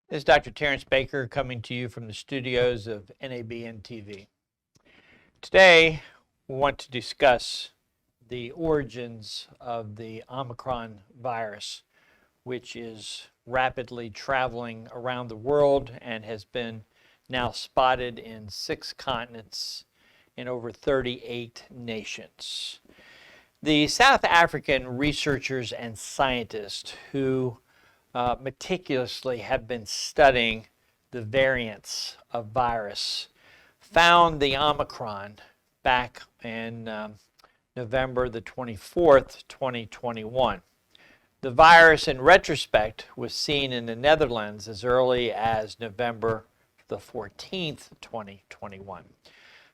This is Dr. Terrence Baker coming to you from the studios of NABNTV. Today, we want to discuss the origins of the Omicron virus, which is rapidly traveling around the world and has been now spotted in 6 continents in over 38 nations. The South African researchers and scientists who meticulously have been studying the variants of virus found the Omicron back in November the 24th, 2021. The virus, in retrospect, was seen in the Netherlands as early as November the 14th, 2021.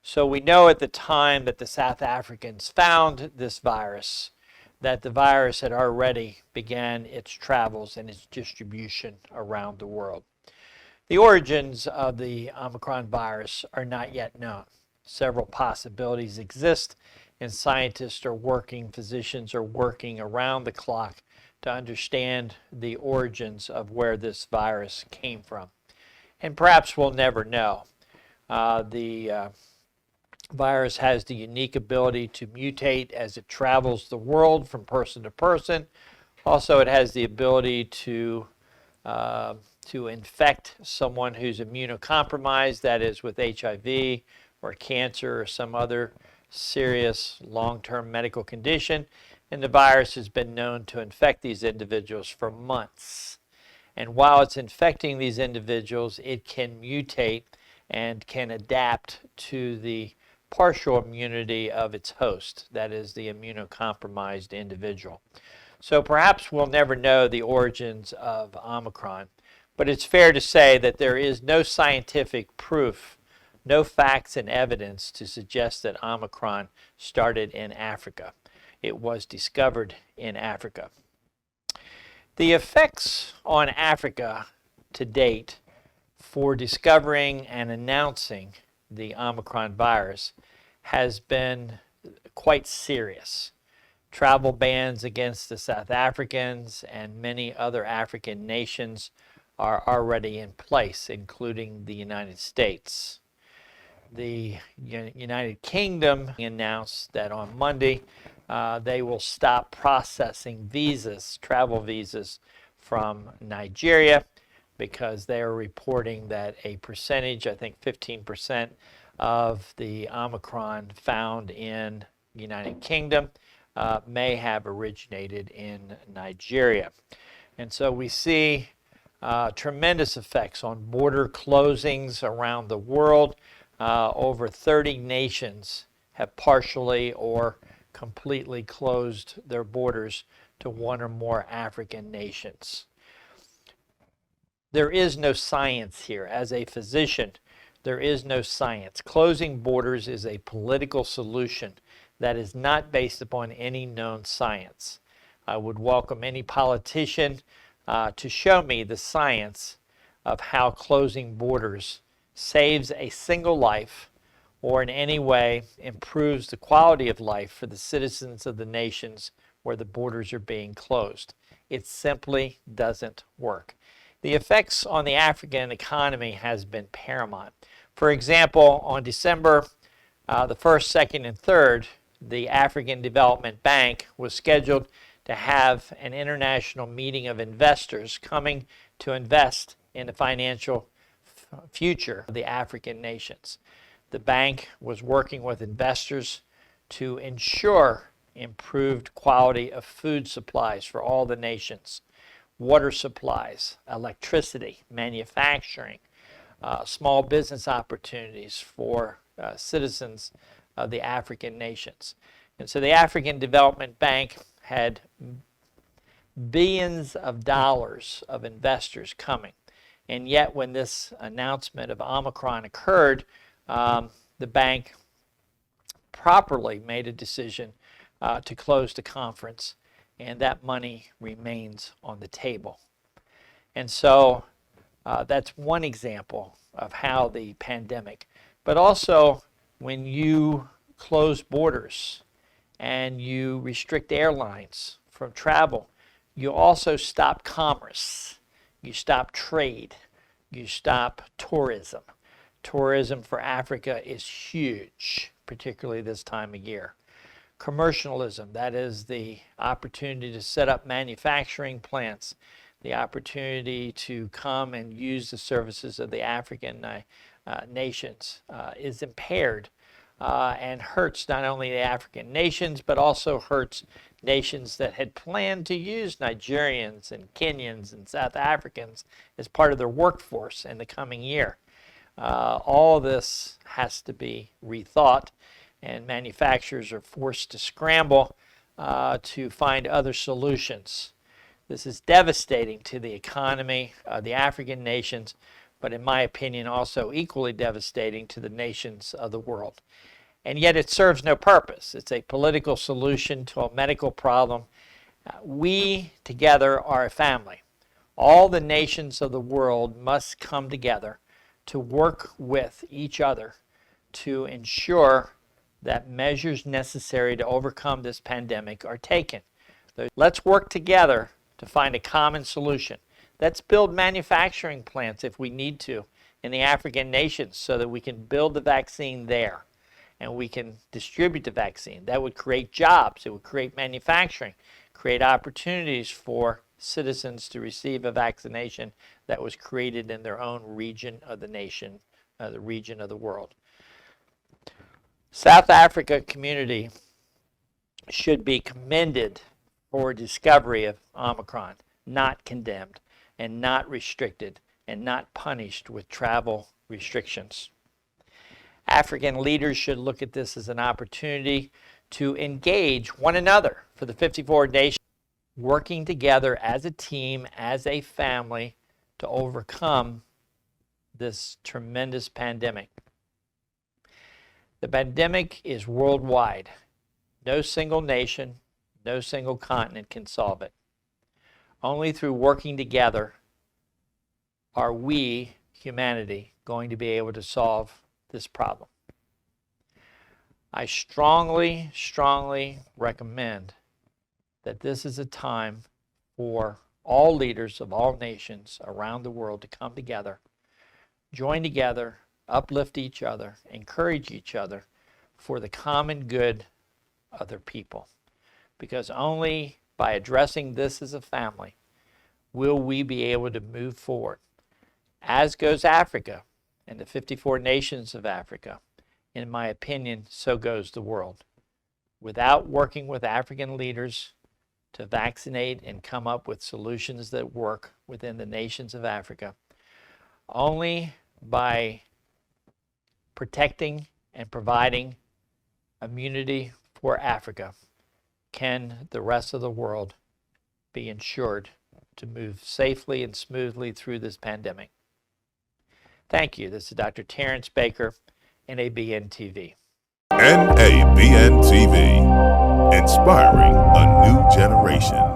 So we know at the time that the South Africans found this virus that the virus had already began its travels and its distribution around the world. The origins of the Omicron virus are not yet known. Several possibilities exist, and scientists are working, physicians are working around the clock to understand the origins of where this virus came from. And perhaps we'll never know. The virus has the unique ability to mutate as it travels the world from person to person. Also, it has the ability to infect someone who's immunocompromised, that is with HIV or cancer or some other serious long-term medical condition. And the virus has been known to infect these individuals for months. And while it's infecting these individuals, it can mutate and can adapt to the partial immunity of its host, that is the immunocompromised individual. So perhaps we'll never know the origins of Omicron, but it's fair to say that there is no scientific proof, no facts and evidence to suggest that Omicron started in Africa. It was discovered in Africa. The effects on Africa to date for discovering and announcing the Omicron virus has been quite serious. Travel bans against the South Africans and many other African nations are already in place, including the United States. The United Kingdom announced that on Monday they will stop processing visas, travel visas from Nigeria, because they are reporting that a percentage, I think 15% of the Omicron found in the United Kingdom may have originated in Nigeria. And so we see tremendous effects on border closings around the world. Over 30 nations have partially or completely closed their borders to one or more African nations. There is no science here. As a physician, there is no science. Closing borders is a political solution that is not based upon any known science. I would welcome any politician to show me the science of how closing borders saves a single life or in any way improves the quality of life for the citizens of the nations where the borders are being closed. It simply doesn't work. The effects on the African economy has been paramount. For example, on December the 1st, 2nd, and 3rd, the African Development Bank was scheduled to have an international meeting of investors coming to invest in the financial future of the African nations. The bank was working with investors to ensure improved quality of food supplies for all the nations, water supplies, electricity, manufacturing, small business opportunities for citizens of the African nations. And so the African Development Bank had billions of dollars of investors coming. And yet when this announcement of Omicron occurred, the bank properly made a decision to close the conference, and that money remains on the table. And so that's one example of how the pandemic, but also when you close borders and you restrict airlines from travel, you also stop commerce, you stop trade. you stop tourism. Tourism for Africa is huge, particularly this time of year. Commercialism, that is the opportunity to set up manufacturing plants, the opportunity to come and use the services of the African nations is impaired and hurts not only the African nations, but also hurts nations that had planned to use Nigerians and Kenyans and South Africans as part of their workforce in the coming year. All of this has to be rethought, and manufacturers are forced to scramble to find other solutions. This is devastating to the economy of the African nations, but in my opinion also equally devastating to the nations of the world. And yet it serves no purpose. It's a political solution to a medical problem. We together are a family. All the nations of the world must come together to work with each other to ensure that measures necessary to overcome this pandemic are taken. Let's work together to find a common solution. Let's build manufacturing plants if we need to in the African nations so that we can build the vaccine there and we can distribute the vaccine. That would create jobs, it would create manufacturing, create opportunities for citizens to receive a vaccination that was created in their own region of the nation, the region of the world. South Africa community should be commended for discovery of Omicron, not condemned and not restricted and not punished with travel restrictions. African leaders should look at this as an opportunity to engage one another for the 54 nations, working together as a team, as a family, to overcome this tremendous pandemic. The pandemic is worldwide. No single nation, no single continent can solve it. Only through working together are we, humanity, going to be able to solve this problem. I strongly, strongly recommend that this is a time for all leaders of all nations around the world to come together, join together, uplift each other, encourage each other for the common good of their people. Because only by addressing this as a family will we be able to move forward. As goes Africa and the 54 nations of Africa. In my opinion, so goes the world. Without working with African leaders to vaccinate and come up with solutions that work within the nations of Africa, only by protecting and providing immunity for Africa can the rest of the world be ensured to move safely and smoothly through this pandemic. Thank you. This is Dr. Terrence Baker, NABNTV. NABNTV, inspiring a new generation.